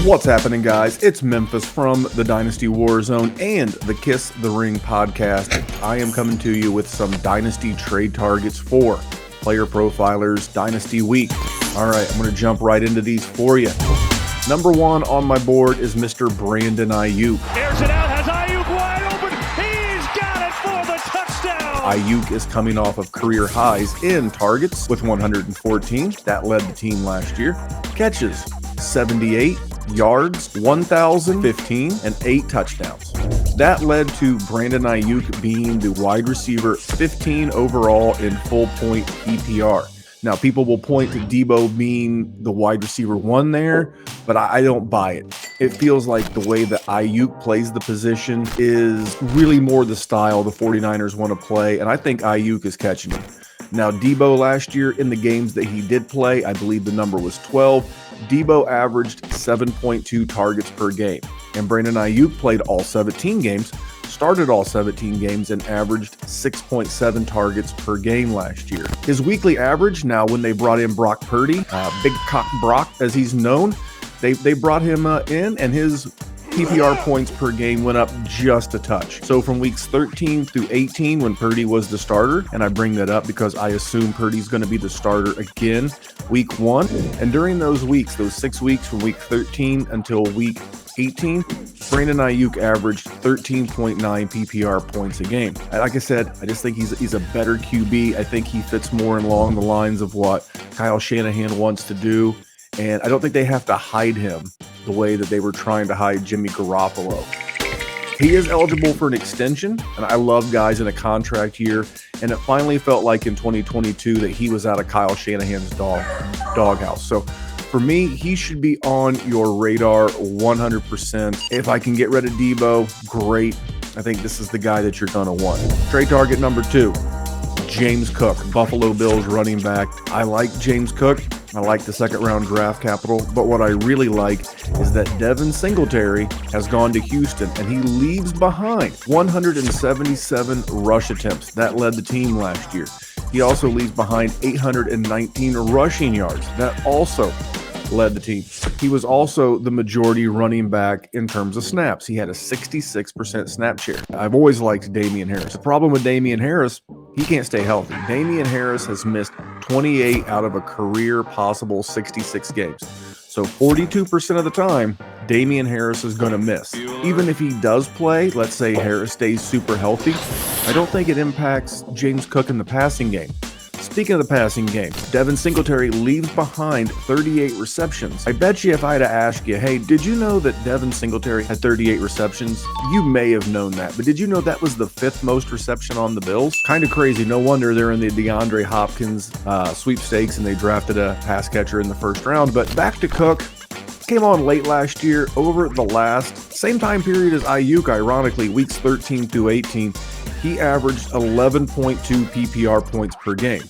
What's happening, guys? It's Memphis from the Dynasty Warzone and the Kiss the Ring podcast. I am coming to you with some Dynasty trade targets for Player Profilers Dynasty Week. All right, I'm going to jump right into these for you. Number one on my board is Mr. Brandon Ayuk. Airs it out, has Ayuk wide open. He's got it for the touchdown. Ayuk is coming off of career highs in targets with 114. That led the team last year. Catches, 78. Yards, 1,015, and 8 touchdowns. That led to Brandon Ayuk being the wide receiver 15 overall in full point PPR. Now, people will point to Debo being the wide receiver 1 there, but I don't buy it. It feels like the way that Ayuk plays the position is really more the style the 49ers want to play, and I think Ayuk is catching him. Now, Debo last year in the games that he did play, I believe the number was 12. Debo averaged 7.2 targets per game, and Brandon Ayuk played all 17 games, started all 17 games, and averaged 6.7 targets per game last year. His weekly average, now when they brought in Brock Purdy, Big Cock Brock as he's known, they brought him in, and his PPR points per game went up just a touch. So from weeks 13 through 18 when Purdy was the starter, and I bring that up because I assume Purdy's going to be the starter again week 1. And during those weeks, those 6 weeks from week 13 until week 18, Brandon Ayuk averaged 13.9 PPR points a game. Like I said, I just think he's a better QB. I think he fits more along the lines of what Kyle Shanahan wants to do. And I don't think they have to hide him the way that they were trying to hide Jimmy Garoppolo. He is eligible for an extension, and I love guys in a contract year, and it finally felt like in 2022 that he was out of Kyle Shanahan's doghouse. So for me, he should be on your radar 100%. If I can get rid of Debo, great. I think this is the guy that you're going to want. Trade target number 2, James Cook, Buffalo Bills running back. I like James Cook. I like the second-round draft capital, but what I really like is that Devin Singletary has gone to Houston, and he leaves behind 177 rush attempts. That led the team last year. He also leaves behind 819 rushing yards. That also led the team. He was also the majority running back in terms of snaps. He had a 66% snap share. I've always liked Damian Harris. The problem with Damian Harris, he can't stay healthy. Damian Harris has missed 28 out of a career possible 66 games. So 42% of the time, Damian Harris is going to miss. Even if he does play, let's say Harris stays super healthy, I don't think it impacts James Cook in the passing game. Speaking of the passing game, Devin Singletary leaves behind 38 receptions. I bet you if I had to ask you, hey, did you know that Devin Singletary had 38 receptions? You may have known that, but did you know that was the 5th most reception on the Bills? Kind of crazy. No wonder they're in the DeAndre Hopkins sweepstakes and they drafted a pass catcher in the first round. But back to Cook. Came on late last year. Over the last same time period as Ayuk, ironically, weeks 13 through 18, he averaged 11.2 PPR points per game.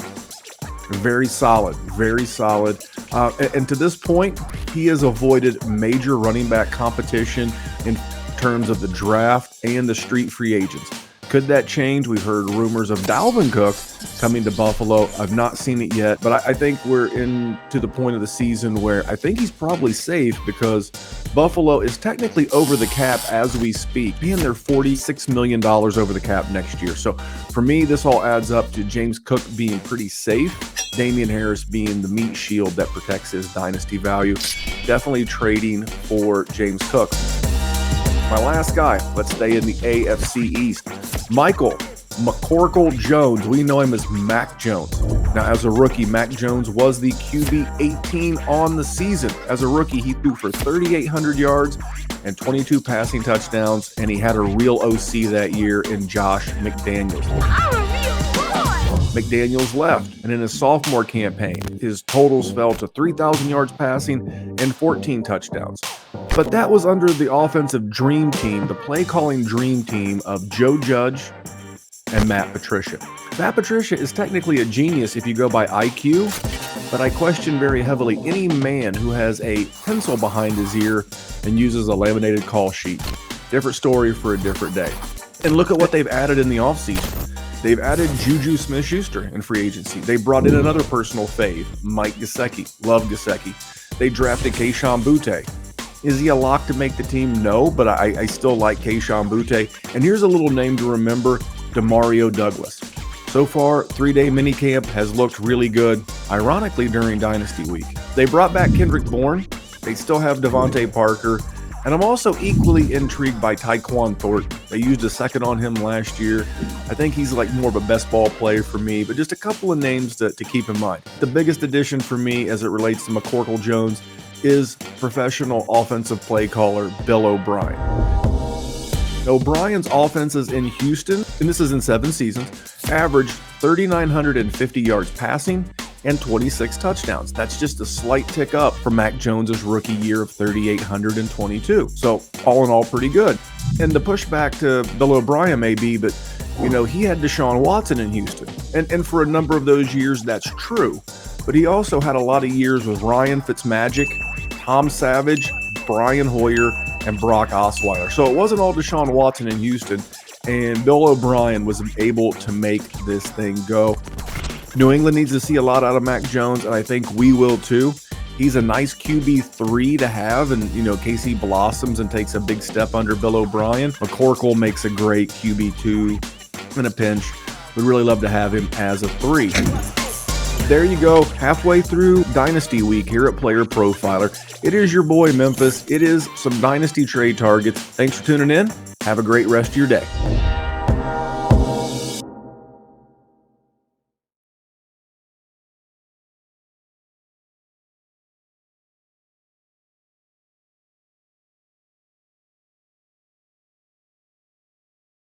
Very solid, very solid. And to this point, he has avoided major running back competition in terms of the draft and the street free agents. Could that change? We've heard rumors of Dalvin Cook coming to Buffalo. I've not seen it yet, but I think we're to the point of the season where I think he's probably safe because Buffalo is technically over the cap as we speak, and they're $46 million over the cap next year. So for me, this all adds up to James Cook being pretty safe, Damian Harris being the meat shield that protects his dynasty value. Definitely trading for James Cook. My last guy, let's stay in the AFC East. Michael McCorkle Jones. We know him as Mac Jones. Now, as a rookie, Mac Jones was the QB 18 on the season. As a rookie, he threw for 3,800 yards and 22 passing touchdowns, and he had a real OC that year in Josh McDaniels. McDaniels left, and in his sophomore campaign, his totals fell to 3,000 yards passing and 14 touchdowns. But that was under the offensive dream team, the play-calling dream team of Joe Judge and Matt Patricia. Matt Patricia is technically a genius if you go by IQ, but I question very heavily any man who has a pencil behind his ear and uses a laminated call sheet. Different story for a different day. And look at what they've added in the offseason. They've added Juju Smith-Schuster in free agency. They brought in another personal fave, Mike Gesicki. Love Gesicki. they drafted Kayshon Boutte. Is he a lock to make the team? No, but I still like Kayshon Boutte. And here's a little name to remember, Demario Douglas. So far, 3-day minicamp has looked really good, ironically during Dynasty Week. They brought back Kendrick Bourne. They still have Devontae Parker. And I'm also equally intrigued by Tyquan Thornton. They used a second on him last year. I think he's like more of a best ball player for me, but just a couple of names to keep in mind. The biggest addition for me as it relates to McCorkle Jones is professional offensive play caller Bill O'Brien. O'Brien's offenses in Houston, and this is in 7 seasons, averaged 3,950 yards passing and 26 touchdowns. That's just a slight tick up from Mac Jones's rookie year of 3,822. So all in all, pretty good. And the pushback to Bill O'Brien may be, but he had Deshaun Watson in Houston. And for a number of those years, that's true. But he also had a lot of years with Ryan Fitzmagic, Tom Savage, Brian Hoyer, and Brock Osweiler. So it wasn't all Deshaun Watson in Houston, and Bill O'Brien was able to make this thing go. New England needs to see a lot out of Mac Jones, and I think we will too. He's a nice QB3 to have, and case he blossoms and takes a big step under Bill O'Brien. McCorkle makes a great QB2 in a pinch. We'd really love to have him as a 3. There you go, halfway through Dynasty Week here at Player Profiler. It is your boy Memphis. It is some Dynasty trade targets. Thanks for tuning in. Have a great rest of your day.